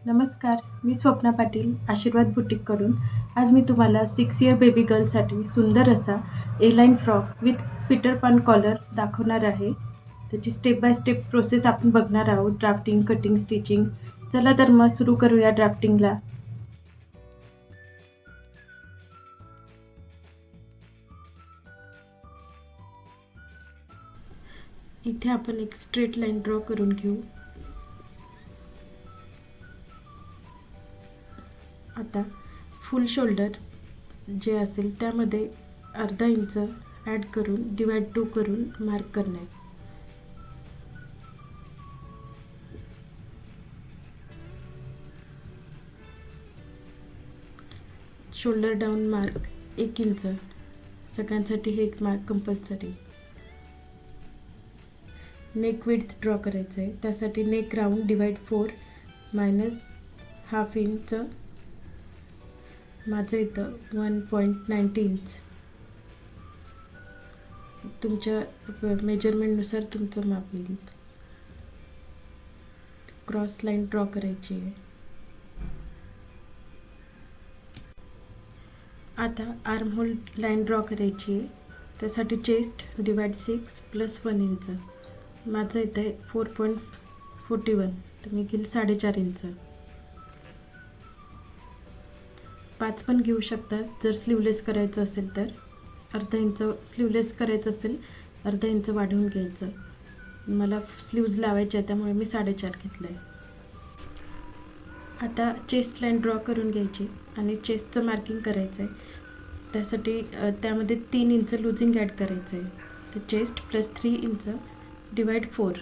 नमस्कार, मी स्वप्ना पाटील, आशीर्वाद बुटीककडून. आज मी तुम्हाला 6 इयर बेबी गर्लसाठी सुंदर असा ए-लाईन फ्रॉक विथ पीटर पान कॉलर दाखवणार आहे. त्याची स्टेप बाय स्टेप प्रोसेस आपण बघणार आहोत. Drafting, cutting, stitching. चला तर मग सुरू करूया ड्राफ्टिंगला. इथे आपण एक स्ट्रेट लाईन ड्रॉ करून घेऊ. आता फुल शोल्डर जे असेल त्यामध्ये अर्धा इंच ॲड करून डिवाइड 2 करून मार्क करणे. Shoulder down mark 1 inch. सगळ्यांसाठी हे एक mark compulsory. Neck width draw करायचं आहे. त्यासाठी neck round divide 4 minus half inch. माझं इथं 1.90 इंच. तुमच्या मेजरमेंटनुसार तुमचं माप येईल. क्रॉस लाईन ड्रॉ करायची आहे. आता आर्म होल लाईन ड्रॉ करायची आहे. त्यासाठी चेस्ट डिवाइड 6 प्लस 1 इंच. माझं इथं आहे 4.41, तर मी घेईल 4.5 इंच. 5 पण घेऊ शकतात जर स्लीवलेस करायचं असेल तर. अर्धा इंच स्लीवलेस करायचं असेल अर्धा इंच वाढवून घ्यायचं. मला स्लीव्ज लावायचे आहे त्यामुळे मी 4.5 घेतलं आहे. आता चेस्ट लाईन ड्रॉ करून घ्यायची आणि चेस्टचं मार्किंग करायचं आहे. त्यासाठी त्यामध्ये 3 इंच लूजिंग ॲड करायचं आहे. तर चेस्ट प्लस 3 इंच डिवाइड 4.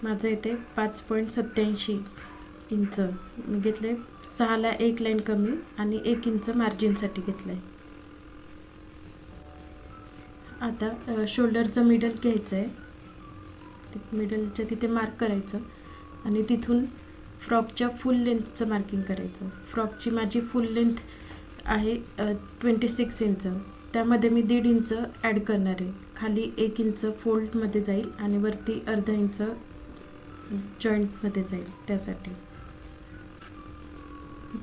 माझं इथे 5.87 इंच मी घेतलं आहे. 6ला 1 लाईन कमी आणि 1 इंच मार्जिनसाठी घेतलं आहे. आता शोल्डरचं मिडल घ्यायचं आहे. मिडलच्या तिथे मार्क करायचं आणि तिथून फ्रॉकच्या फुल लेंथचं मार्किंग करायचं. फ्रॉकची माझी फुल लेंथ आहे 26 इंच. त्यामध्ये मी 1.5 इंच ॲड करणार आहे. खाली 1 इंच फोल्डमध्ये जाईल आणि वरती अर्धा इंच जॉईंटमध्ये जाईल. त्यासाठी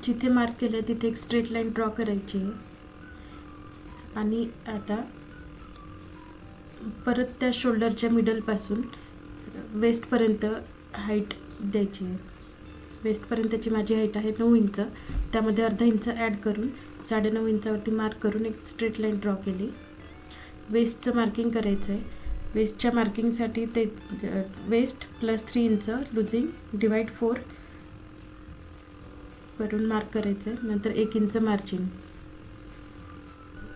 जिथे मार्क केलं आहे तिथे एक स्ट्रेट लाईन ड्रॉ करायची आहे आणि आता परत त्या शोल्डरच्या मिडलपासून वेस्टपर्यंत हाईट द्यायची आहे. वेस्टपर्यंतची माझी हाईट आहे 9 इंच. त्यामध्ये अर्धा इंच ॲड करून 9.5 इंचावरती मार्क करून एक स्ट्रेट लाईन ड्रॉ केली. वेस्टचं मार्किंग करायचं आहे. वेस्टच्या मार्किंगसाठी ते waist plus 3 inch losing divide 4 करून मार्क करायचं आहे. नंतर 1 इंच मार्जिन.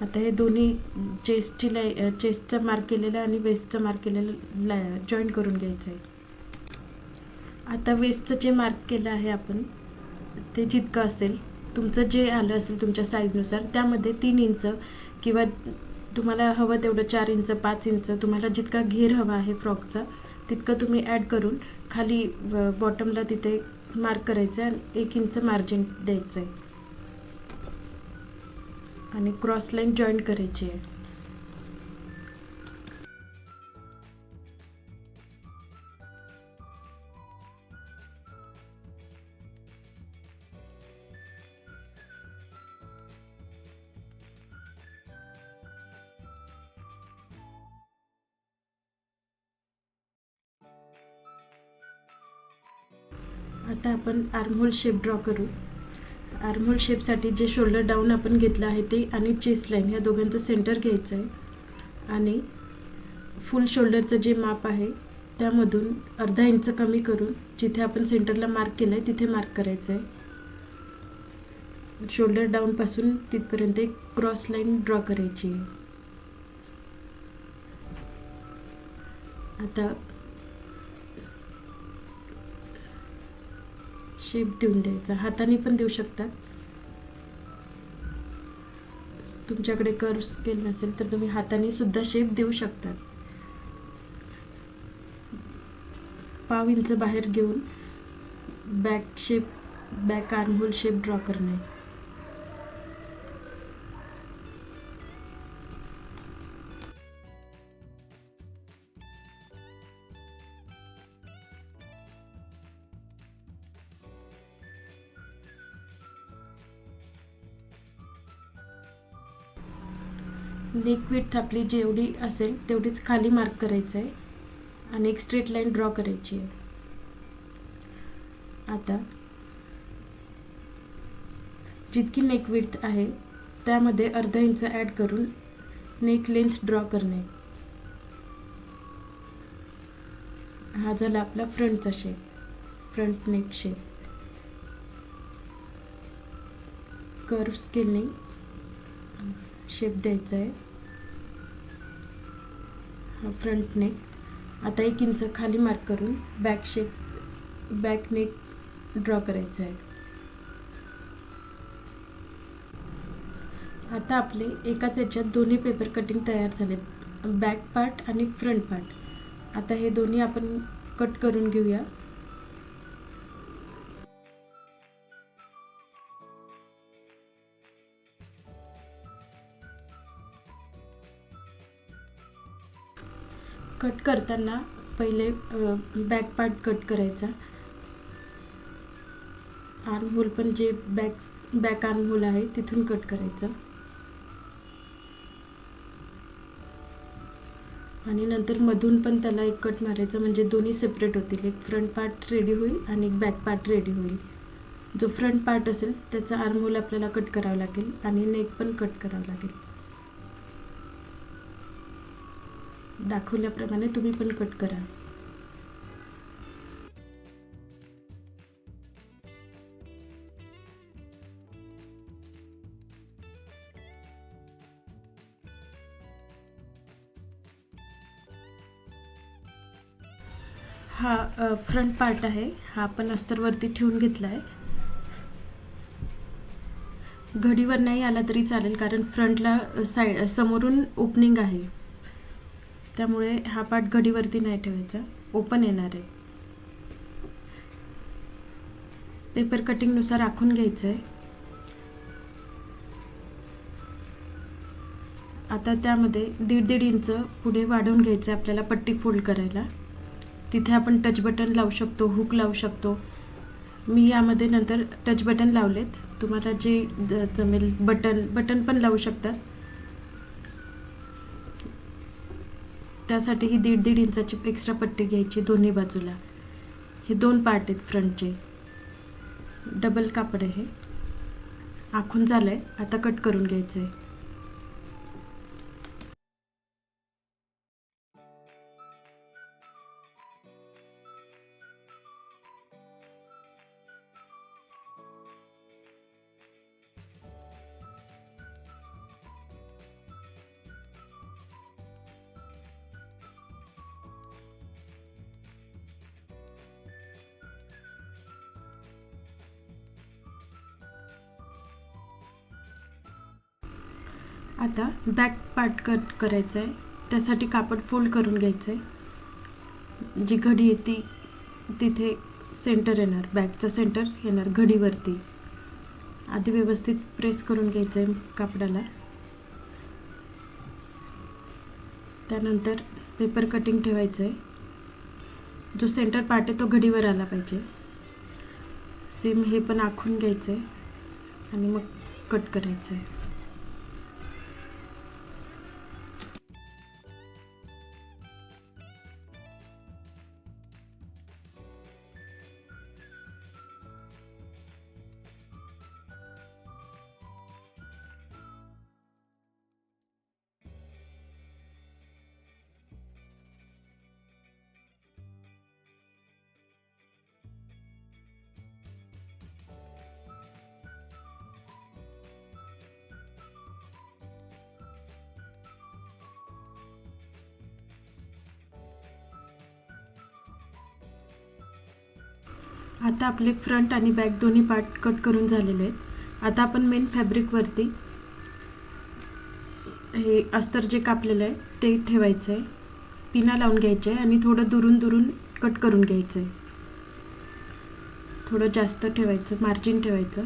आता हे दोन्ही चेस्टचं मार्क केलेलं आणि वेस्टचं मार्क केलेलं जॉईन करून घ्यायचं आहे. आता वेस्टचं जे मार्क केलं आहे आपण ते जितकं असेल तुमचं जे आलं असेल तुमच्या साईजनुसार त्यामध्ये 3 इंच किंवा तुम्हाला हवं तेवढं 4 इंच 5 इंच तुम्हाला जितका घेर हवा आहे फ्रॉकचा तितकं तुम्ही ॲड करून खाली बॉटमला तिथे मार्क करायचं आहे आणि 1 इंच मार्जिन द्यायचं आहे आणि क्रॉस लाईन जॉईन करायची आहे. आता आपण आर्महोल शेप ड्रॉ करू. आर्महोल शेपसाठी जे शोल्डर डाऊन आपण घेतलं आहे ते आणि चेस्ट लाईन ह्या दोघांचं सेंटर घ्यायचं आहे आणि फुल शोल्डरचं जे माप आहे त्यामधून अर्धा इंच कमी करून जिथे आपण सेंटरला मार्क केलं आहे तिथे मार्क करायचं आहे. शोल्डर डाऊनपासून तिथपर्यंत एक क्रॉस लाईन ड्रॉ करायची आहे. आता शेप देऊन द्यायचा. हाताने पण देऊ शकतात. तुमच्याकडे कर्व स्केल नसेल तर तुम्ही हाताने सुद्धा शेप देऊ शकतात. 1/2 इंच बाहेर घेऊन बॅक आर्महोल शेप ड्रॉ करणे. नेक विड्थ आपली जेवढी असेल तेवढीच खाली मार्क करायचं आहे आणि एक स्ट्रेट लाईन ड्रॉ करायची आहे. आता जितकी नेक विड्थ आहे त्यामध्ये अर्धा इंच ॲड करून नेक लेंथ ड्रॉ करणे. हा झाला आपला फ्रंटचा shape, front neck shape. Curve स्केलने शेप द्यायचा आहे. हा फ्रंट नेक. आता 1 इंच खाली मार्क करून back shape, back neck draw करायचं आहे. आता आपले एकाच याच्यात दोन्ही पेपर कटिंग तयार झाले, बॅक पार्ट आणि फ्रंट पार्ट. आता हे दोन्ही आपण कट करून घेऊया. कट करताना पहिले बॅक पार्ट कट करायचा. आर्म होल पण जे बॅक आर्म होल आहे तिथून कट करायचं आणि नंतर मधून पण त्याला एक कट मारायचा, म्हणजे दोन्ही सेपरेट होतील. एक फ्रंट पार्ट रेडी होईल आणि एक बॅक पार्ट रेडी होईल. जो फ्रंट पार्ट असेल त्याचा आर्म होल आपल्याला कट करावा लागेल आणि नेक पण कट करावं लागेल. दाखवल्याप्रमाणे तुम्ही पण कट करा. हा फ्रंट पार्ट आहे, हा आपण अस्तरवरती ठेवून घेतला आहे. घडीवर नाही आला तरी चालेल, कारण फ्रंटला समोरून ओपनिंग आहे, त्यामुळे हा पार्ट घडीवरती नाही ठेवायचा, ओपन येणार आहे. पेपर कटिंगनुसार आखून घ्यायचं आहे. आता त्यामध्ये 1.5 इंच पुढे वाढवून घ्यायचं आहे आपल्याला पट्टी फोल्ड करायला. तिथे आपण टच बटन लावू शकतो, हुक लावू शकतो. मी यामध्ये नंतर टच बटन लावलेत. तुम्हाला जे जमेल बटन पण लावू शकतात. त्यासाठी ही 1.5 इंचाची एक्स्ट्रा पट्टी घ्यायची दोन्ही बाजूला. हे 2 पार्ट आहेत फ्रंटचे, डबल कापड आहे. आखून झालं आहे, आता कट करून घ्यायचं आहे. आता बॅक पार्ट कट करायचं आहे. त्यासाठी कापड फोल्ड करून घ्यायचं आहे. जी घडी येते तिथे सेंटर येणार, बॅकचा सेंटर येणार घडीवरती. आधी व्यवस्थित प्रेस करून घ्यायचं आहे कापडाला. त्यानंतर पेपर कटिंग ठेवायचं आहे. जो सेंटर पार्ट आहे तो घडीवर आला पाहिजे. सेम हे पण आखून घ्यायचं आहे आणि मग कट करायचं आहे. आता आपले फ्रंट आणि बॅक दोन्ही पार्ट कट करून झालेले आहेत. आता आपण मेन फॅब्रिकवरती हे अस्तर जे कापलेलं आहे ते ठेवायचं आहे. पिना लावून घ्यायचे आहे आणि थोडं दुरून कट करून घ्यायचं आहे. थोडं जास्त ठेवायचं, मार्जिन ठेवायचं.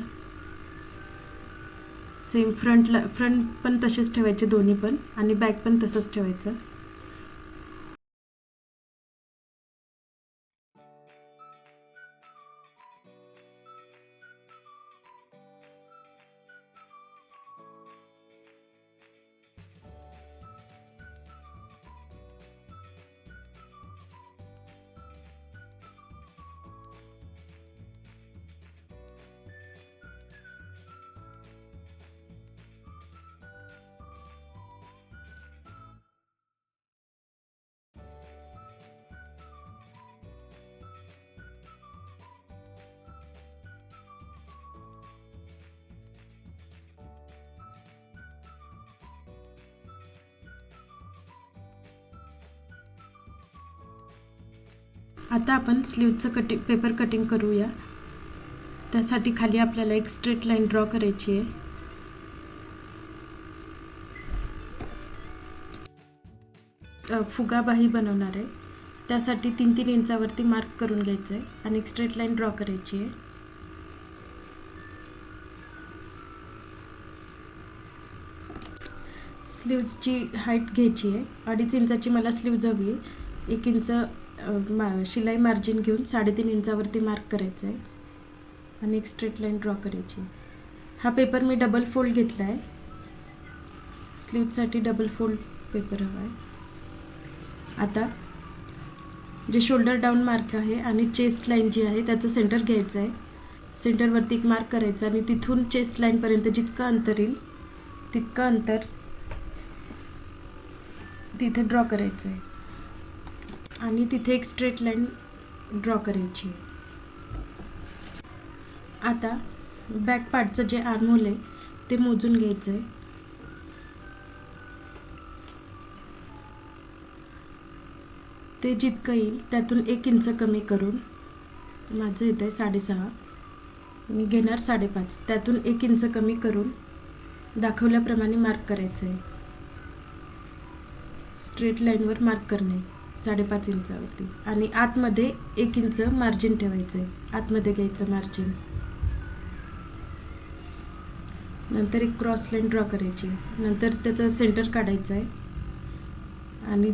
सेम फ्रंट पण तसेच ठेवायचे दोन्ही पण, आणि बॅक पण तसंच ठेवायचं. आता आपण स्लीवचं पेपर कटिंग करूया. त्यासाठी खाली आपल्याला एक स्ट्रेट लाईन ड्रॉ करायची आहे. फुगाबाही बनवणार आहे. त्यासाठी 3-3 इंचावरती मार्क करून घ्यायचं आहे आणि एक स्ट्रेट लाईन ड्रॉ करायची आहे. स्लीव्जची हाईट घ्यायची आहे. 2.5 इंचाची मला स्लीव्ज हवी आहे. 1 इंच शिलाई मार्जिन घेऊन 3.5 इंचावरती मार्क करायचं आहे आणि एक स्ट्रेट लाईन ड्रॉ करायची. हा पेपर मी डबल फोल्ड घेतला आहे. स्लीव्जसाठी डबल फोल्ड पेपर हवा आहे. आता जे शोल्डर डाऊन मार्क आहे आणि चेस्ट लाईन जी आहे त्याचं सेंटर घ्यायचं आहे. सेंटरवरती एक मार्क करायचं आणि तिथून चेस्ट लाईनपर्यंत जितकं अंतर येईल तितकं अंतर तिथे ड्रॉ करायचं आहे आणि तिथे एक स्ट्रेट लाईन ड्रॉ करायची. आता बॅक पार्टचं जे आर्महोल आहे ते मोजून घ्यायचं आहे. ते जितकं येईल त्यातून 1 इंच कमी करून, माझं येतं आहे 6.5, मी घेणार 5.5. त्यातून 1 इंच कमी करून दाखवल्याप्रमाणे मार्क करायचं आहे. स्ट्रेट लाईनवर मार्क करणे 5.5 इंचावरती आणि आतमध्ये 1 इंच मार्जिन ठेवायचं आहे. आतमध्ये घ्यायचं मार्जिन. नंतर एक क्रॉस लाईन ड्रॉ करायची. नंतर त्याचं सेंटर काढायचं आहे आणि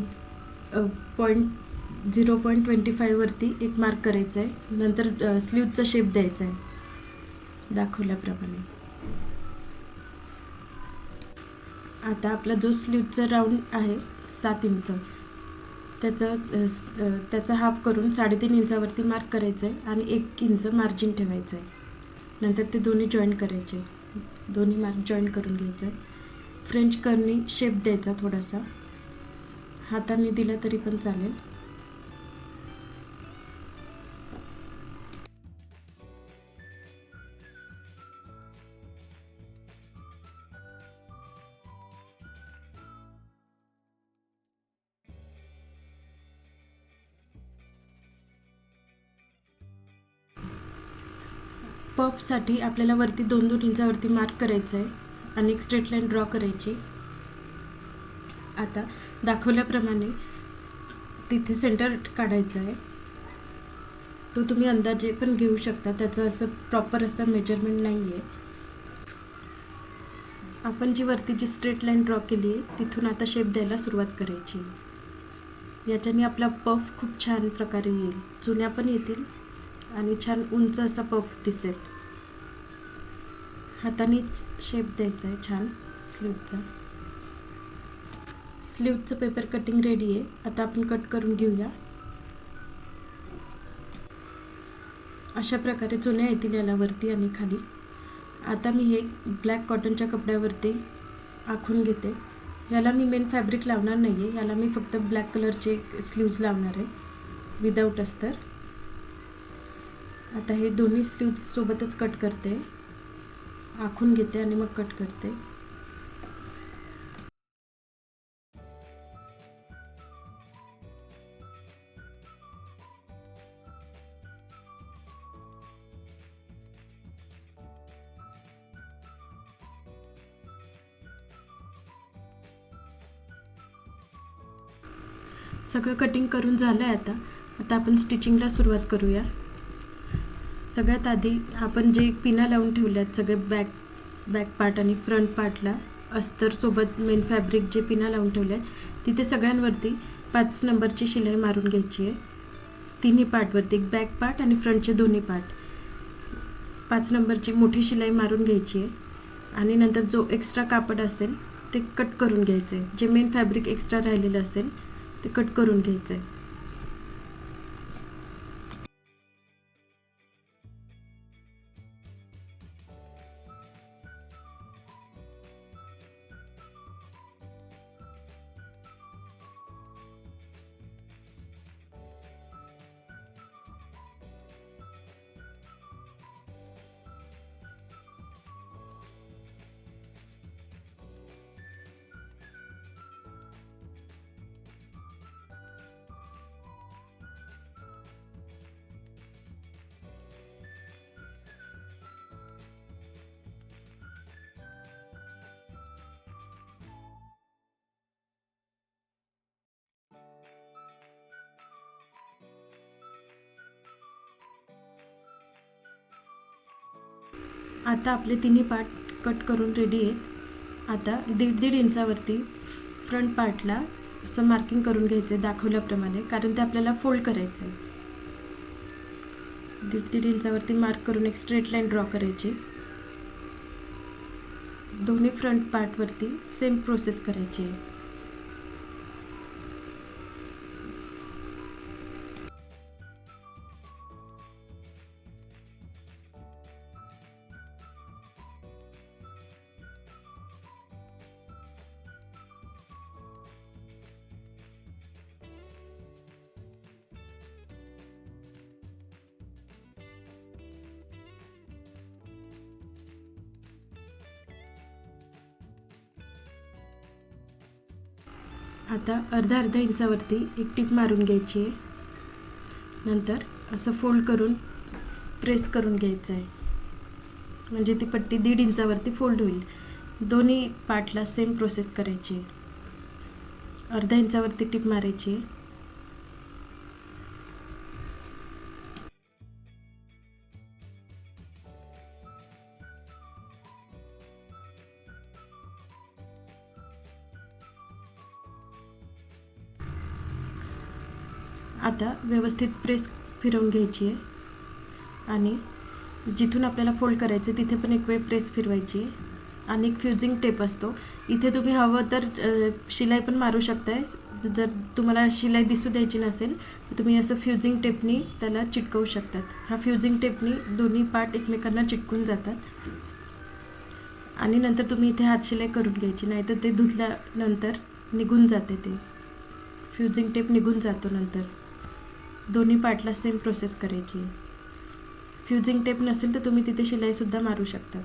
0.25 वरती एक मार्क करायचं आहे. नंतर स्लीवचा शेप द्यायचा आहे दाखवल्याप्रमाणे. आता आपला जो स्लीवचा राऊंड आहे 7 इंच, त्याचा हाफ करून 3.5 इंचावरती मार्क करायचं आहे आणि 1 इंच मार्जिन ठेवायचं आहे. नंतर ते दोन्ही जॉईन करायचे. दोन्ही मार्क जॉईन करून घ्यायचं आहे. फ्रेंच कर्नी शेप द्यायचा थोडासा. हाताने दिला तरी पण चालेल. पफसाठी आपल्याला वरती 2-2 इंचावरती मार्क करायचं आहे आणि एक स्ट्रेट लाईन ड्रॉ करायची. आता दाखवल्याप्रमाणे तिथे सेंटर काढायचं आहे. तो तुम्ही अंदाजे पण घेऊ शकता, त्याचं असं प्रॉपर असं मेजरमेंट नाही आहे. आपण जी वरती जी स्ट्रेट लाईन ड्रॉ केली आहे तिथून आता शेप द्यायला सुरुवात करायची. याच्याने आपला पफ खूप छान प्रकारे येईल. चुन्या पण येतील आणि छान उंच असा पफ दिसेल. हातानेच शेप द्यायचा आहे छान स्लीवचा. स्लीवचं पेपर कटिंग रेडी आहे. आता आपण कट करून घेऊया. अशा प्रकारे चुन्या येतील याला वरती आणि खाली. आता मी हे ब्लॅक कॉटनच्या कपड्यावरती आखून घेते. याला मी मेन फॅब्रिक लावणार नाही आहे. याला मी फक्त ब्लॅक कलरचे स्लीव्ज लावणार आहे विदाऊट अस्तर. आता हे दोन्ही स्लीव्ज सोबतच कट करते. आखून घेते आणि मग कट करते. सगळं कटिंग करून झालं आहे. आता आपण स्टिचिंगला सुरुवात करूया. सगळ्यात आधी आपण जे पिना लावून ठेवल्यात सगळे बॅक पार्ट आणि फ्रंट पार्टला अस्तरसोबत मेन फॅब्रिक जे पिना लावून ठेवले आहेत तिथे सगळ्यांवरती 5 नंबरची शिलाई मारून घ्यायची आहे. तिन्ही पार्टवरती, एक बॅक पार्ट आणि फ्रंटचे दोन्ही पार्ट, 5 नंबरची मोठी शिलाई मारून घ्यायची आहे. आणि नंतर जो एक्स्ट्रा कापड असेल ते कट करून घ्यायचं आहे. जे मेन फॅब्रिक एक्स्ट्रा राहिलेलं असेल ते कट करून घ्यायचं आहे. आता आपले तिन्ही पार्ट कट करून रेडी आहेत. आता 1.5 इंचावरती फ्रंट पार्टला असं मार्किंग करून घ्यायचं आहे दाखवल्याप्रमाणे, कारण ते आपल्याला फोल्ड करायचं आहे. 1.5 इंचावरती मार्क करून एक स्ट्रेट लाईन ड्रॉ करायची. दोन्ही फ्रंट पार्टवरती सेम प्रोसेस करायची आहे. आता अर्धा इंचावरती एक टिप मारून घ्यायची आहे. नंतर असं फोल्ड करून प्रेस करून घ्यायचं आहे, म्हणजे ती पट्टी 1.5 इंचावरती फोल्ड होईल. दोन्ही पार्टला सेम प्रोसेस करायची आहे. अर्धा इंचावरती टिप मारायची आहे. आता व्यवस्थित प्रेस फिरवून घ्यायची आहे आणि जिथून आपल्याला फोल्ड करायचं तिथे पण एक वेळ प्रेस फिरवायची आहे. आणि एक फ्युजिंग टेप असतो, इथे तुम्ही हवं तर शिलाई पण मारू शकताय. जर तुम्हाला शिलाई दिसू द्यायची नसेल तर तुम्ही असं फ्युजिंग टेपनी त्याला चिटकवू शकतात. हा फ्युजिंग टेपनी दोन्ही पार्ट एकमेकांना चिटकून जातात. आणि नंतर तुम्ही इथे हात शिलाई करून घ्यायची, नाहीतर ते धुतल्यानंतर निघून जाते. ते फ्युजिंग टेप निघून जातो. नंतर दोन्ही पार्टला सेम प्रोसेस करायची. फ्युजिंग टेप नसेल तर तुम्ही तिथे शिलाईसुद्धा मारू शकता.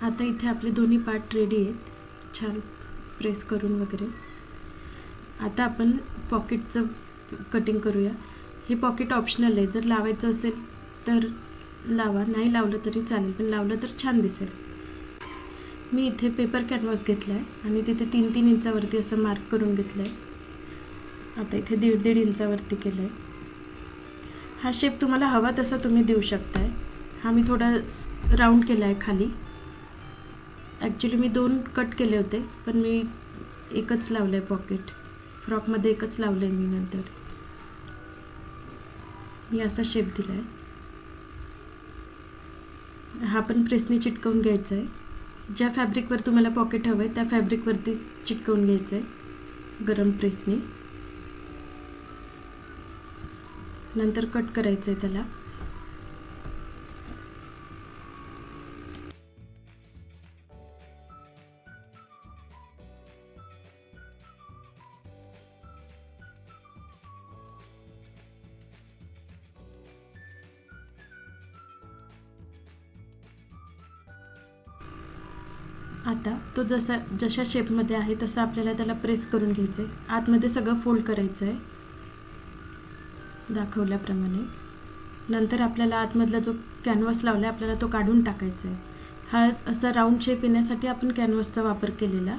आता इथे आपले दोन्ही पार्ट रेडी आहेत, छान प्रेस करून वगैरे. आता आपण पॉकेटचं कटिंग करूया. हे पॉकेट ऑप्शनल आहे, जर लावायचं असेल तर लावा, नाही लावलं तरी चालेल, पण लावलं तर छान दिसेल. मी इथे पेपर कॅनव्हास घेतला आहे आणि तिथे 3-3 इंचावरती असं मार्क करून घेतलं आहे. आता इथे 1.5 इंचावरती केलं आहे. हा शेप तुम्हाला हवा तसा तुम्ही देऊ शकताय. हा मी थोडा राऊंड केला आहे खाली. ॲक्च्युली मी 2 कट केले होते, पण मी एकच लावलं आहे पॉकेट. फ्रॉकमध्ये एकच लावलं आहे मी. नंतर मी असा शेप दिला आहे. हा पण प्रेसने चिटकवून घ्यायचा आहे. ज्या फॅब्रिकवर तुम्हाला पॉकेट हवं आहे त्या फॅब्रिकवरती चिटकवून घ्यायचं आहे गरम प्रेसने. नंतर कट करायचं आहे त्याला. आता तो जशा शेपमध्ये आहे तसं आपल्याला त्याला प्रेस करून घ्यायचं आहे. आतमध्ये सगळं फोल्ड करायचं आहे दाखवल्याप्रमाणे. नंतर आपल्याला आतमधला जो कॅनव्हास लावला आहे आपल्याला तो काढून टाकायचा आहे. हा असा राऊंड शेप येण्यासाठी आपण कॅनव्हासचा वापर केलेला,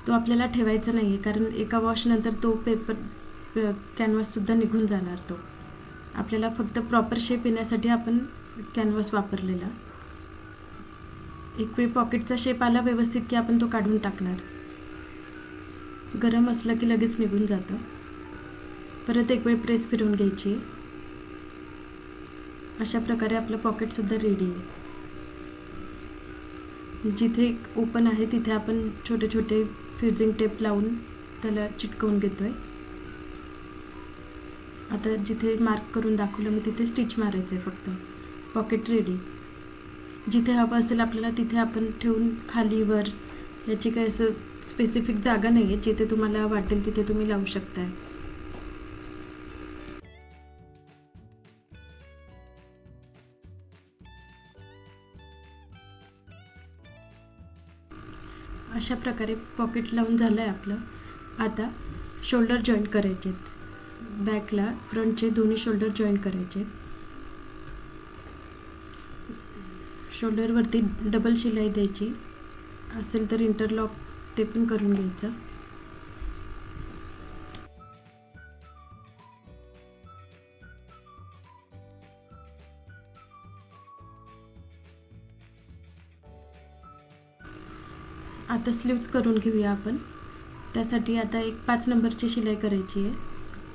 तो आपल्याला ठेवायचा नाही आहे, कारण एका वॉशनंतर तो कॅनव्हाससुद्धा निघून जाणार. तो आपल्याला फक्त प्रॉपर शेप येण्यासाठी आपण कॅनव्हास वापरलेला. एक वेळ पॉकेटचा शेप आला व्यवस्थित की आपण तो काढून टाकणार. गरम असलं की लगेच निघून जातं. परत एक वेळ प्रेस फिरवून घ्यायची. अशा प्रकारे आपलं पॉकेटसुद्धा रेडी आहे. जिथे ओपन आहे तिथे आपण छोटे छोटे फ्युजिंग टेप लावून त्याला चिटकवून घेतो आहे. आता जिथे मार्क करून दाखवलं मी तिथे स्टिच मारायचं आहे फक्त. Pocket ready. जिथे हवं असेल आपल्याला तिथे आपण ठेवून खाली वर याची काही असं स्पेसिफिक जागा नाही आहे. जिथे तुम्हाला वाटेल तिथे तुम्ही लावू शकताय. अशा प्रकारे पॉकेट लावून झालं आहे आपलं. आता शोल्डर जॉईंट करायचे आहेत. बॅकला फ्रंटचे दोन्ही शोल्डर जॉईन करायचे. शोल्डरवरती डबल शिलाई द्यायची, असेल तर इंटरलॉक ते पण करून घ्यायचं. आता स्लीव्ज करून घेऊया आपण. त्यासाठी आता एक 5 नंबरची शिलाई करायची आहे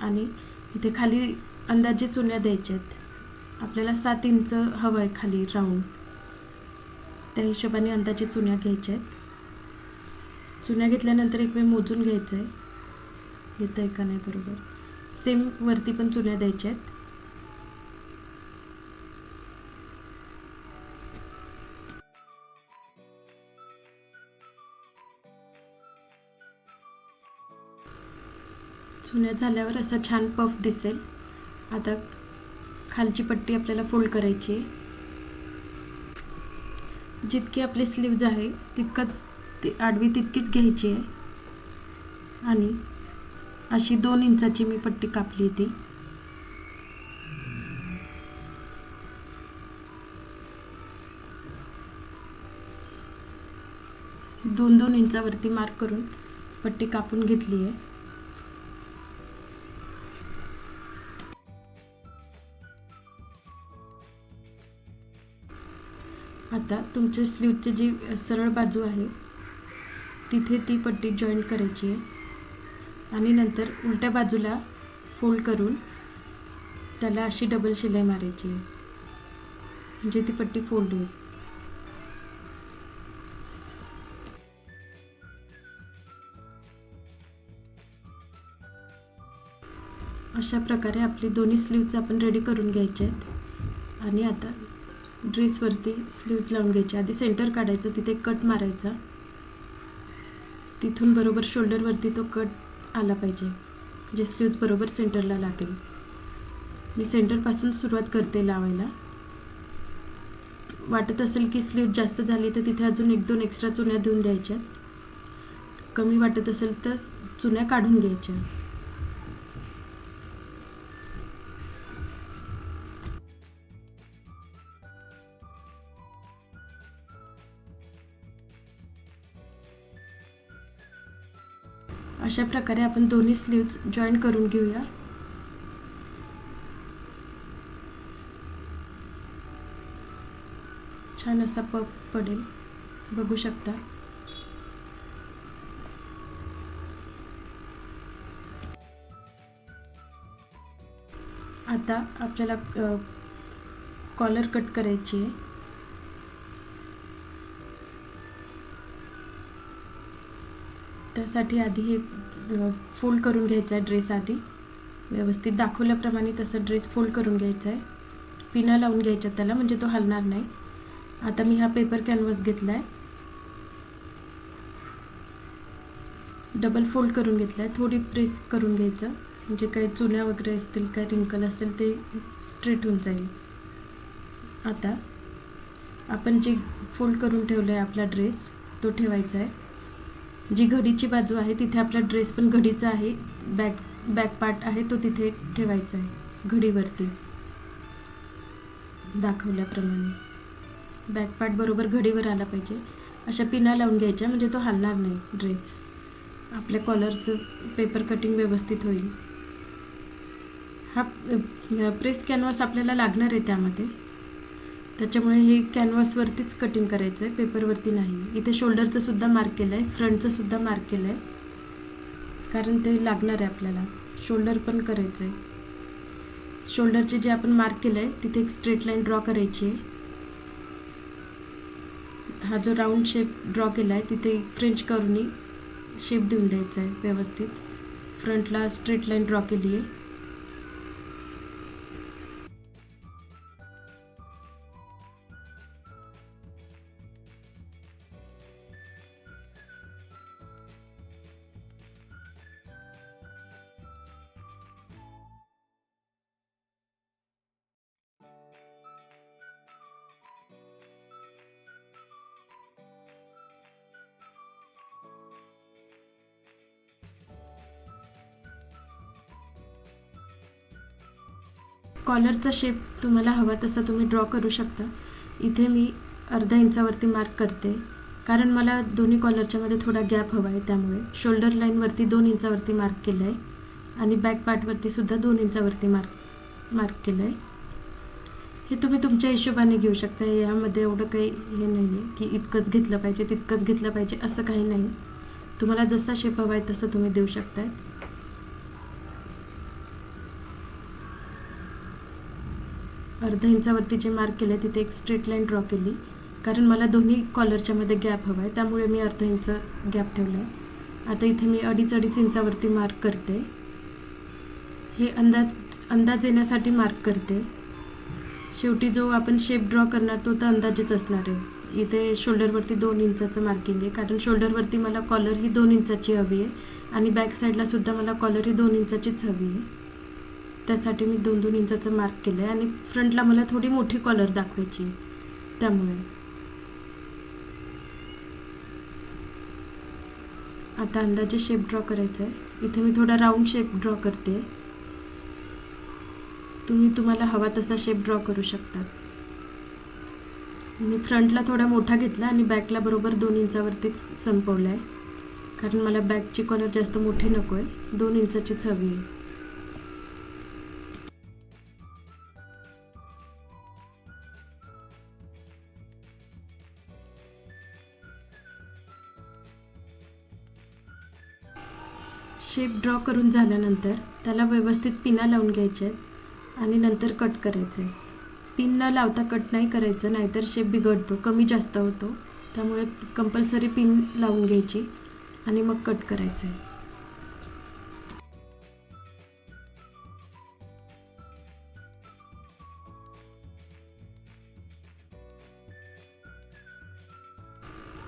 आणि इथे खाली अंदाजे चुन्या द्यायच्या आहेत. आपल्याला 7 इंच हवं आहे खाली राऊंड, त्या हिशोबाने अंदाजे चुन्या घ्यायच्या आहेत. चुन्या घेतल्यानंतर एक वेळ मोजून घ्यायचं आहे, येतं आहे का नाही बरोबर. सेम वरती पण चुन्या द्यायच्या आहेत. चुन्या झाल्यावर असा छान पफ दिसेल. आता खालची पट्टी आपल्याला फोल्ड करायची आहे. जितकी आपली स्लीव्ज आहे तितकंच आडवी तितकीच घ्यायची आहे आणि अशी 2 इंचाची मी पट्टी कापली ती. दोन 2 इंचावरती मार्क करून पट्टी कापून घेतली आहे. आता तुमच्या स्लीवची जी सरळ बाजू आहे तिथे ती पट्टी जॉईन करायची आहे आणि नंतर उलट्या बाजूला फोल्ड करून त्याला अशी डबल शिलाई मारायची आहे, म्हणजे ती पट्टी फोल्ड होईल. अशा प्रकारे आपली दोन्ही स्लीव्ज आपण रेडी करून घ्यायचे आहेत. आणि आता ड्रेसवरती स्लीव्ज लावून घ्यायचे. आधी सेंटर काढायचं, तिथे कट मारायचा, तिथून बरोबर शोल्डरवरती तो कट आला पाहिजे, जे स्लीव्ज बरोबर सेंटरला लागेल. मी सेंटरपासून सुरुवात करते लावायला. वाटत असेल की स्लीव्ज जास्त झाली तर तिथे अजून 1-2 एक्स्ट्रा चुन्या देऊन द्यायच्या. कमी वाटत असेल तर चुन्या काढून घ्यायच्या. अशा प्रकारे आपण दोन्ही स्लीव्ज जॉईन करून घेऊया. छान असा पफ पडेल, बघू शकता. आता आपल्याला कॉलर कट करायची आहे. त्यासाठी आधी हे फोल्ड करून घ्यायचा आहे ड्रेस. आधी व्यवस्थित दाखवल्याप्रमाणे तसं ड्रेस फोल्ड करून घ्यायचा आहे. पिना लावून घ्यायच्या त्याला, म्हणजे तो हलणार नाही. आता मी हा पेपर कॅनव्हास घेतला आहे, डबल फोल्ड करून घेतला आहे. थोडी प्रेस करून घ्यायचं, म्हणजे काही चुन्या वगैरे असतील, काही रिंकल असेल ते स्ट्रेट होऊन जाईल. आता आपण जे फोल्ड करून ठेवलं आहे आपला ड्रेस, तो ठेवायचा आहे. जी घडीची बाजू आहे तिथे आपला ड्रेस पण घडीचा आहे, बॅक पार्ट आहे तो तिथे ठेवायचा आहे घडीवरती दाखवल्याप्रमाणे. बॅक पार्ट बरोबर घडीवर आला पाहिजे. अशा पिना लावून घ्यायच्या, म्हणजे तो हलणार नाही ड्रेस. आपल्या कॉलरचं पेपर कटिंग व्यवस्थित होईल. हा प्रेस कॅनव्हास आपल्याला लागणार आहे त्यामध्ये, त्याच्यामुळे हे कॅनव्हासवरतीच कटिंग करायचं आहे, पेपरवरती नाही. इथे शोल्डरचं सुद्धा मार्क केलं आहे, फ्रंटचं सुद्धा मार्क केलं आहे, कारण ते लागणार आहे आपल्याला. शोल्डर पण करायचं आहे. शोल्डरचे जे आपण मार्क केलं आहे तिथे एक स्ट्रेट लाईन ड्रॉ करायची आहे. हा जो राऊंड शेप ड्रॉ केला आहे तिथे फ्रेंच कर्वनी शेप देऊन द्यायचा आहे व्यवस्थित. फ्रंटला स्ट्रेट लाईन ड्रॉ केली आहे. कॉलरचा शेप तुम्हाला हवा तसा तुम्ही ड्रॉ करू शकता. इथे मी अर्धा इंचावरती मार्क करते, कारण मला दोन्ही कॉलरच्या मध्ये थोडा गॅप हवा आहे. त्यामुळे शोल्डर लाईनवरती 2 इंचावरती मार्क केलं आहे आणि बॅक पार्टवरती सुद्धा 2 इंचावरती मार्क केलं आहे. हे तुम्ही तुमच्या हिशोबाने घेऊ शकता. यामध्ये एवढं काही हे नाही आहे की इतकंच घेतलं पाहिजे तितकंच घेतलं पाहिजे असं काही नाही. तुम्हाला जसा शेप हवा आहे तसं तुम्ही देऊ शकताय. अर्धा इंचावरती जे मार्क केलं तिथे एक स्ट्रेट लाईन ड्रॉ केली, कारण मला दोन्ही कॉलरच्या मध्ये गॅप हवा आहे. त्यामुळे मी अर्धा इंच गॅप ठेवला आहे. आता इथे मी 2.5 इंचावरती मार्क करते. हे अंदाज येण्यासाठी मार्क करते. शेवटी जो आपण शेप ड्रॉ करणार तो तर अंदाजेच असणार आहे. इथे शोल्डरवरती 2 इंचाचं मार्किंग आहे, कारण शोल्डरवरती मला कॉलर ही 2 इंचाची हवी आहे आणि बॅक साईडला सुद्धा मला कॉलर ही 2 इंचाचीच हवी आहे. त्यासाठी मी 2-2 इंचाचं मार्क केलं आहे आणि फ्रंटला मला थोडी मोठी कॉलर दाखवायची आहे. त्यामुळे आता अंदाजे शेप ड्रॉ करायचा आहे. इथे मी थोडा राऊंड शेप ड्रॉ करते. तुम्ही तुम्हाला हवा तसा शेप ड्रॉ करू शकता. मी फ्रंटला थोडा मोठा घेतला आणि बॅकला बरोबर 2 इंचावरतीच संपवला आहे, कारण मला बॅकची कॉलर जास्त मोठी नको आहे, 2 इंचाचीच हवी आहे. शेप ड्रॉ करून झाल्यानंतर त्याला व्यवस्थित पिना लावून घ्यायच्या आहेत आणि नंतर कट करायचं आहे. पिन न लावता कट नाही करायचं, नाहीतर शेप बिघडतो, कमी जास्त होतो. त्यामुळे कंपल्सरी पिन लावून घ्यायची आणि मग कट करायचं आहे.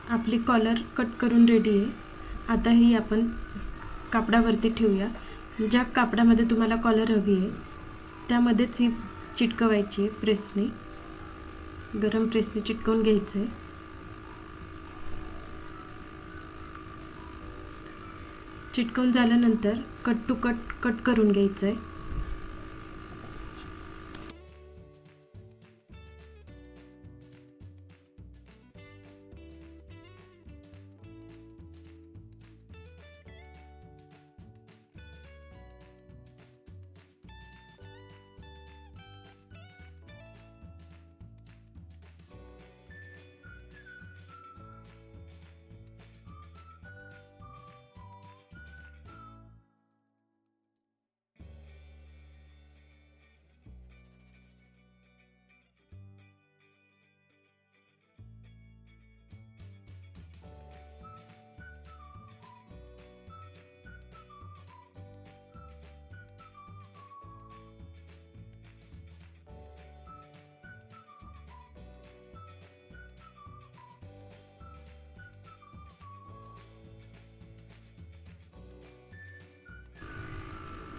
आपली कॉलर कट करून रेडी आहे. आता ही आपण कापडावरती ठेवूया. ज्या कापडामध्ये तुम्हाला कॉलर हवी आहे त्यामध्येच ही चिटकवायची आहे. प्रेसने, गरम प्रेसने चिटकवून घ्यायचं आहे. चिटकवून झाल्यानंतर कट टू कट करून घ्यायचं आहे.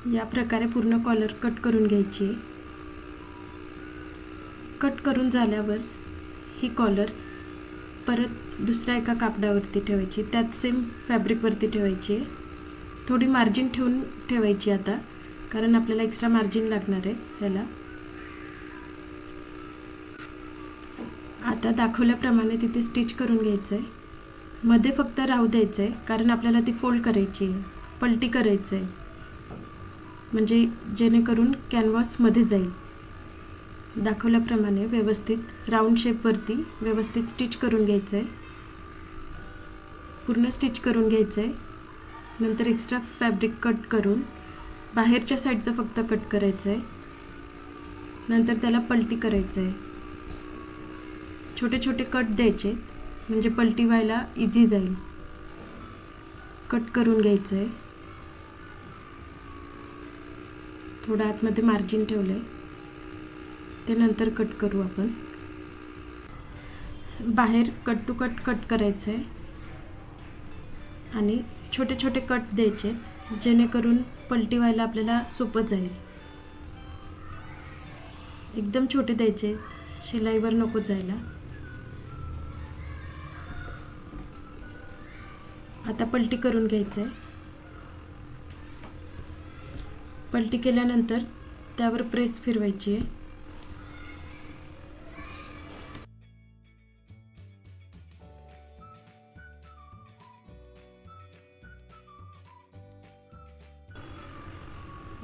या प्रकारे पूर्ण कॉलर कट करून घ्यायची आहे. कट करून झाल्यावर ही कॉलर परत दुसऱ्या एका कापडावरती ठेवायची, त्यात सेम फॅब्रिकवरती ठेवायची आहे. थोडी मार्जिन ठेवून ठेवायची आता, कारण आपल्याला एक्स्ट्रा मार्जिन लागणार आहे ह्याला. आता दाखवल्याप्रमाणे तिथे स्टिच करून घ्यायचं आहे. मध्ये फक्त राहू द्यायचं आहे, कारण आपल्याला ती फोल्ड करायची आहे, पलटी करायचं आहे, म्हणजे जेणेकरून कॅनव्हास मध्ये जाईल. दाखवल्याप्रमाणे व्यवस्थित राऊंड शेपवरती व्यवस्थित स्टिच करून घ्यायचं आहे. पूर्ण स्टिच करून घ्यायचं आहे. नंतर एक्स्ट्रा फॅब्रिक कट करून बाहेरच्या साईडचं फक्त कट करायचं आहे. नंतर त्याला पलटी करायचं आहे. छोटे छोटे कट द्यायचे, म्हणजे पलटी व्हायला इझी जाईल. कट करून घ्यायचं आहे. थोडं आतमध्ये मार्जिन ठेवलं आहे, ते नंतर कट करू आपण. बाहेर कट टू कट करायचं आहे आणि छोटे छोटे कट द्यायचे, जेणेकरून पलटी व्हायला आपल्याला सोपं जाईल. एकदम छोटे द्यायचे, शिलाईवर नको जायला. आता पलटी करून घ्यायचं आहे. पलटी केल्यानंतर त्यावर प्रेस फिरवायची आहे.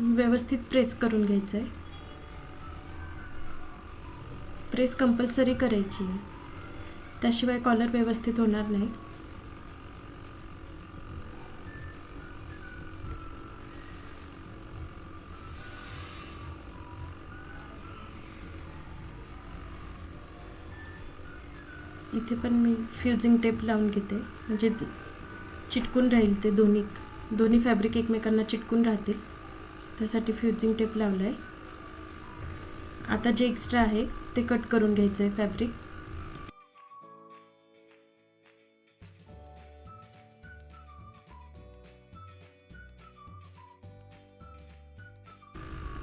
व्यवस्थित प्रेस करून घ्यायचं आहे. प्रेस कंपल्सरी करायची आहे, त्याशिवाय कॉलर व्यवस्थित होणार नाही. इथे पण मी फ्युजिंग टेप लावून घेते, म्हणजे चिटकून राहील ते दोन्ही फॅब्रिक एकमेकांना चिटकून राहतील, त्यासाठी फ्युजिंग टेप लावला आहे. आता जे एक्स्ट्रा आहे ते कट करून घ्यायचं आहे फॅब्रिक.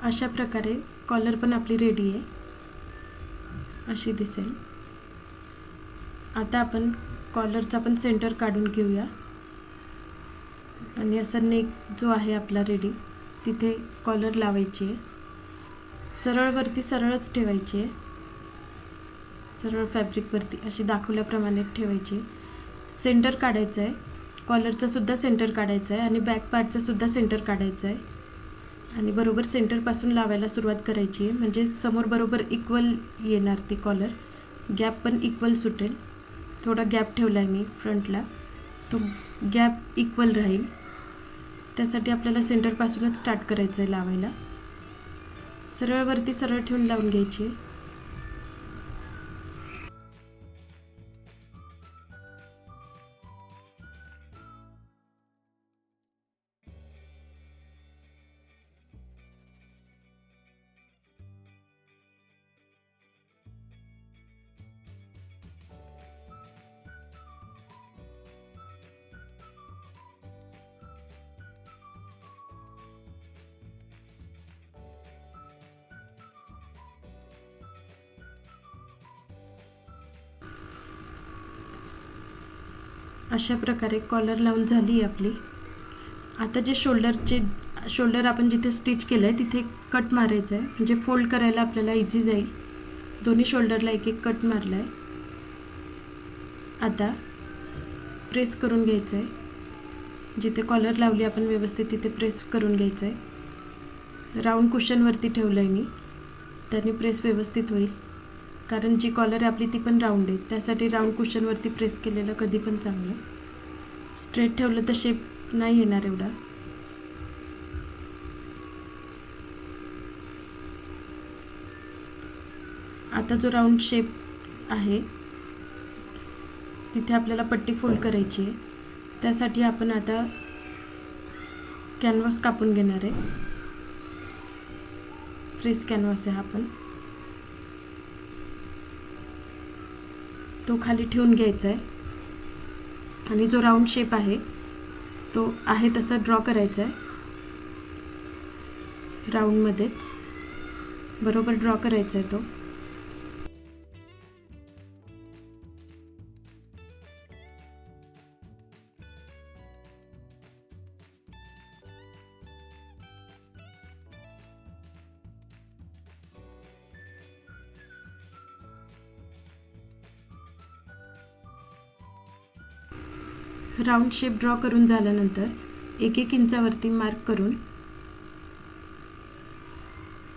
अशा प्रकारे कॉलर पण आपली रेडी आहे, अशी दिसेल. आता आपण कॉलरचा पण सेंटर काढून घेऊया आणि असा नेक जो आहे आपला रेडी तिथे कॉलर लावायची आहे. सरळवरती सरळच ठेवायची आहे, सरळ फॅब्रिकवरती अशी दाखवल्याप्रमाणे ठेवायची. सेंटर काढायचं आहे, कॉलरचा सुद्धा सेंटर काढायचा आहे आणि बॅक पार्टचा सुद्धा सेंटर काढायचा आहे आणि बरोबर सेंटरपासून लावायला सुरुवात करायची आहे, म्हणजे समोर बरोबर इक्वल येणार ती कॉलर. गॅप पण इक्वल सुटेल. थोडा गॅप ठेवला आहे मी फ्रंटला, तो गॅप इक्वल राहील. त्यासाठी आपल्याला सेंटरपासूनच स्टार्ट करायचं आहे लावायला. सरळवरती सरळ ठेवून लावून घ्यायची. अशा प्रकारे कॉलर लावून झाली आहे आपली. आता जे शोल्डर आपण जिथे स्टिच केलं आहे तिथे कट मारायचं आहे, म्हणजे फोल्ड करायला आपल्याला इझी जाईल. दोन्ही शोल्डरला एक एक कट मारला आहे. आता प्रेस करून घ्यायचं आहे, जिथे कॉलर लावली आपण व्यवस्थित तिथे प्रेस करून घ्यायचं आहे. राऊंड कुशनवरती ठेवलं आहे मी, त्याने प्रेस व्यवस्थित होईल, कारण जी कॉलर आहे आपली ती पण राऊंड आहे, त्यासाठी राऊंड कुशनवरती प्रेस केलेलं कधी पण चांगलं. स्ट्रेट ठेवलं तर शेप नाही येणार एवढा. आता जो राऊंड शेप आहे तिथे आपल्याला पट्टी फोल्ड करायची आहे. त्यासाठी आपण आता कॅनव्हास कापून घेणार आहे. प्रेस कॅनव्हास आहे हा पण, तो खाली ठेवून घ्यायचा आहे आणि जो राऊंड शेप आहे तो आहे तसा ड्रॉ करायचा आहे. राऊंडमध्येच बरोबर ड्रॉ करायचा आहे तो. राऊंड शेप ड्रॉ करून झाल्यानंतर 1-1 इंचावरती मार्क करून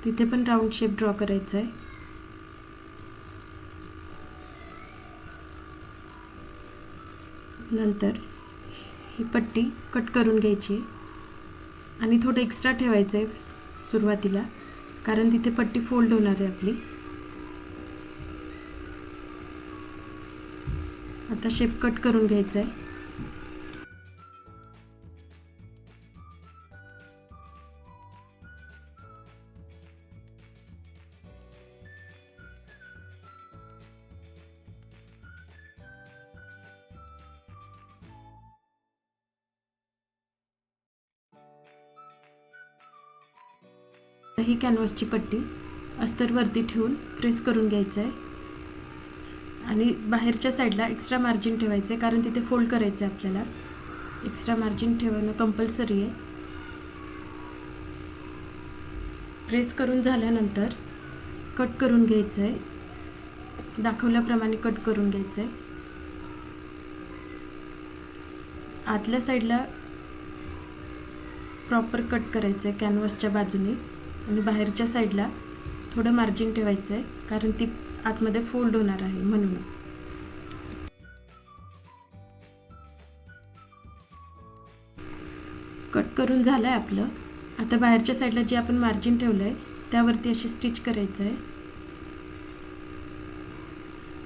तिथे पण राऊंड शेप ड्रॉ करायचा आहे. नंतर ही पट्टी कट करून घ्यायची आणि थोडं एक्स्ट्रा ठेवायचं आहे सुरुवातीला, कारण तिथे पट्टी फोल्ड होणार आहे आपली. आता शेप कट करून घ्यायचा आहे. ही कॅनव्हासची पट्टी अस्तरवरती ठेवून प्रेस करून घ्यायचं आहे आणि बाहेरच्या साईडला एक्स्ट्रा मार्जिन ठेवायचं आहे, कारण तिथे फोल्ड करायचं आहे आपल्याला. एक्स्ट्रा मार्जिन ठेवणं कंपल्सरी आहे. प्रेस करून झाल्यानंतर कट करून घ्यायचं आहे, दाखवल्याप्रमाणे कट करून घ्यायचं आहे. आतल्या साईडला प्रॉपर कट करायचं आहे कॅनव्हासच्या बाजूने आणि बाहेरच्या साईडला थोडं मार्जिन ठेवायचं आहे, कारण ती आतमध्ये फोल्ड होणार आहे म्हणून. कट करून झालं आहे आपलं. आता बाहेरच्या साईडला जे आपण मार्जिन ठेवलं आहे त्यावरती अशी स्टिच करायचं आहे.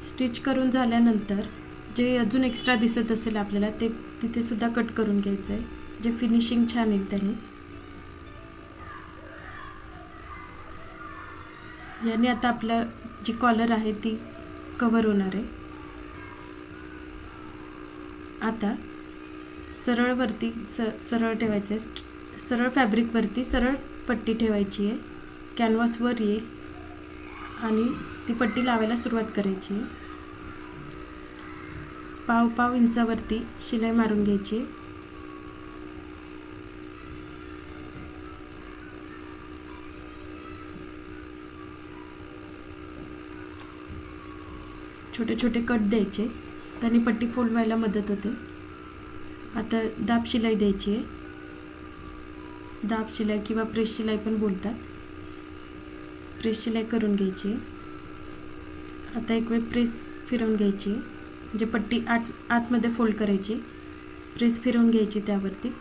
स्टिच करून झाल्यानंतर जे अजून एक्स्ट्रा दिसत असेल आपल्याला ते तिथे सुद्धा कट करून घ्यायचं आहे, जे फिनिशिंग छान येईल त्याने. याने आता आपलं जी कॉलर आहे ती कव्हर होणार आहे. आता सरळ वरती सरळ ठेवायचं आहे, सरळ फॅब्रिकवरती सरळ पट्टी ठेवायची आहे, कॅनव्हासवर येईल आणि ती पट्टी लावायला सुरुवात करायची आहे. पाव इंचावरती शिलाई मारून घ्यायची. छोटे छोटे कट द्यायचे, त्याने पट्टी फोल्ड व्हायला मदत होते. आता दाब शिलाई द्यायची आहे. दाब शिलाई किंवा प्रेस शिलाई पण बोलतात. प्रेस शिलाई करून घ्यायची. आता एक वेळ प्रेस फिरवून घ्यायची, म्हणजे पट्टी आतमध्ये फोल्ड करायची, प्रेस फिरवून घ्यायची त्यावरती.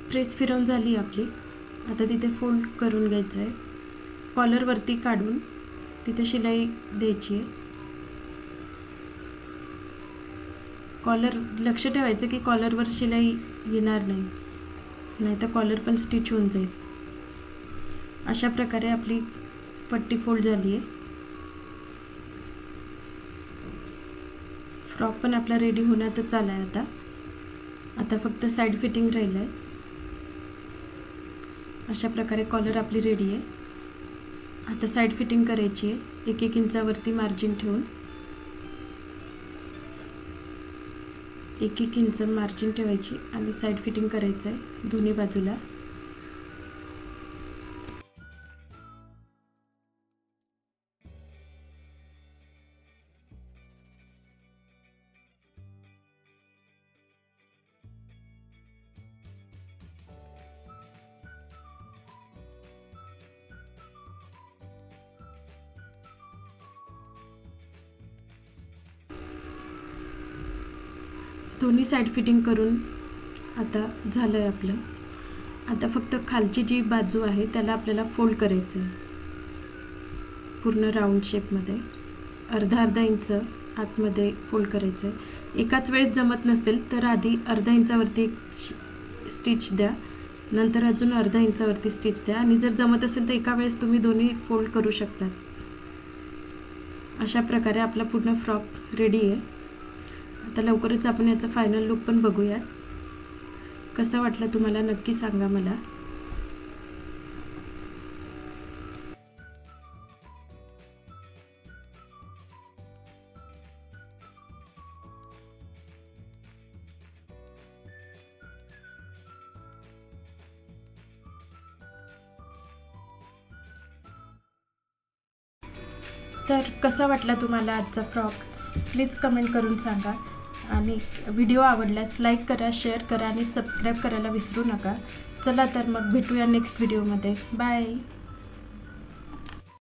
प्रेस फिरवून झाली आपली. आता तिथे फोल्ड करून घ्यायचं आहे. कॉलरवरती काढून तिथे शिलाई द्यायची आहे. कॉलर लक्ष ठेवायचं की कॉलरवर शिलाई येणार नाही, नाहीतर कॉलर पण स्टिच होऊन जाईल. अशा प्रकारे आपली पट्टी फोल्ड झाली आहे. फ्रॉक पण आपला रेडी होण्यातच आला आहे. आता फक्त साईड फिटिंग राहिलं आहे. अशा प्रकारे कॉलर आपली रेडी आहे. आता साईड फिटिंग करायची आहे. 1-1 इंचावरती मार्जिन ठेवून 1-1 इंच मार्जिन ठेवायची आणि साईड फिटिंग करायचं आहे दोन्ही बाजूला. दोन्ही साईड फिटिंग करून आता झालं आहे आपलं. आता फक्त खालची जी बाजू आहे त्याला आपल्याला फोल्ड करायचं आहे पूर्ण राऊंड शेपमध्ये. अर्धा इंच आतमध्ये फोल्ड करायचं आहे. एकाच वेळेस जमत नसेल तर आधी अर्धा इंचावरती स्टिच द्या, नंतर अजून अर्धा इंचावरती स्टिच द्या, आणि जर जमत असेल तर एका वेळेस तुम्ही दोन्ही फोल्ड करू शकता. अशा प्रकारे आपला पूर्ण फ्रॉक रेडी आहे. आता लवकरच आपण याचा फायनल लुक पण बघूयात. कसं वाटलं तुम्हाला नक्की सांगा मला. तर कसा वाटला तुम्हाला आजचा फ्रॉक, प्लीज कमेंट करून सांगा. आणि व्हिडिओ आवडल्यास लाईक करा, शेअर करा आणि सबस्क्राईब करायला विसरू नका. चला तर मग भेटूया नेक्स्ट व्हिडिओमध्ये. बाय.